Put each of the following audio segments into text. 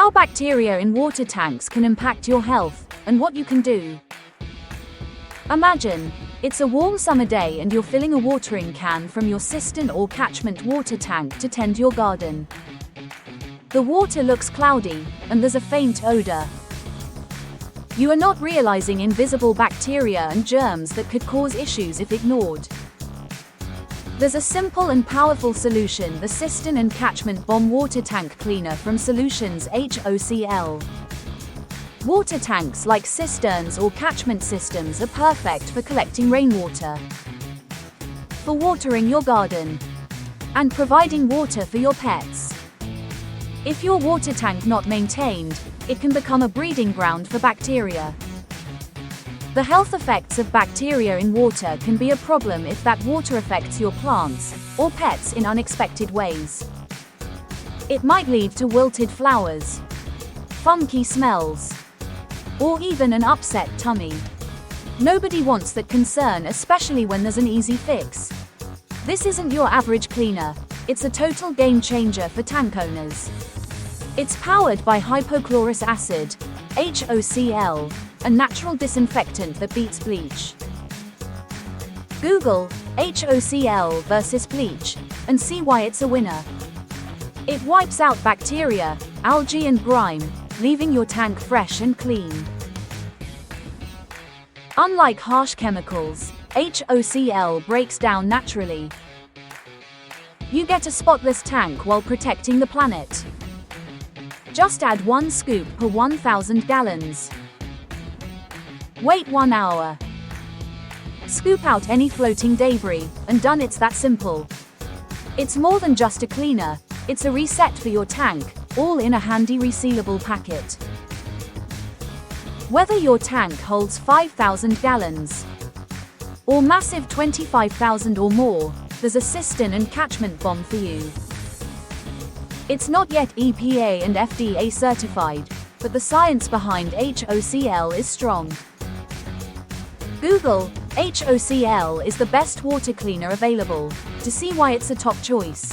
How bacteria in water tanks can impact your health, and what you can do. Imagine, it's a warm summer day and you're filling a watering can from your cistern or catchment water tank to tend your garden. The water looks cloudy, and there's a faint odor. You are not realizing invisible bacteria and germs that could cause issues if ignored. There's a simple and powerful solution: the Cistern and Catchment Bomb Water Tank Cleaner from Solutions HOCl. Water tanks like cisterns or catchment systems are perfect for collecting rainwater, for watering your garden, and providing water for your pets. If your water tank not maintained, it can become a breeding ground for bacteria. The health effects of bacteria in water can be a problem if that water affects your plants or pets in unexpected ways. It might lead to wilted flowers, funky smells, or even an upset tummy. Nobody wants that concern, especially when there's an easy fix. This isn't your average cleaner, it's a total game changer for tank owners. It's powered by Hypochlorous Acid, HOCl, a natural disinfectant that beats bleach. Google HOCl versus bleach and see why it's a winner. It wipes out bacteria, algae and grime, leaving your tank fresh and clean. Unlike harsh chemicals, HOCl breaks down naturally. You get a spotless tank while protecting the planet. Just add 1 scoop per 1,000 gallons. Wait 1 hour. Scoop out any floating debris, and done. It's that simple. It's more than just a cleaner, it's a reset for your tank, all in a handy resealable packet. Whether your tank holds 5,000 gallons or massive 25,000 or more, there's a cistern and catchment bomb for you. It's not yet EPA and FDA certified, but the science behind HOCl is strong. Google HOCl is the best water cleaner available to see why it's a top choice.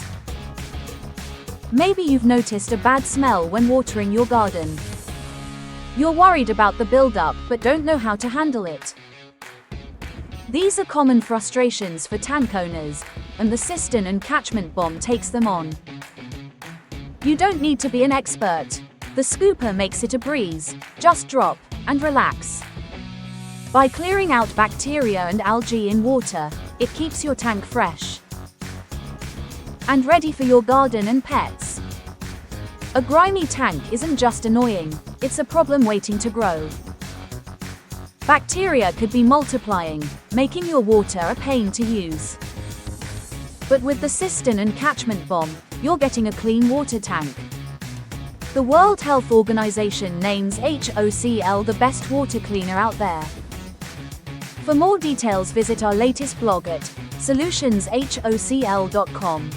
Maybe you've noticed a bad smell when watering your garden. You're worried about the buildup but don't know how to handle it. These are common frustrations for tank owners, and the Cistern and Catchment Bomb takes them on. You don't need to be an expert. The scooper makes it a breeze. Just drop and relax. By clearing out bacteria and algae in water, it keeps your tank fresh and ready for your garden and pets. A grimy tank isn't just annoying, it's a problem waiting to grow. Bacteria could be multiplying, making your water a pain to use. But with the Cistern and Catchment Bomb, you're getting a clean water tank. The World Health Organization names HOCl the best water cleaner out there. For more details, visit our latest blog at solutionshocl.com.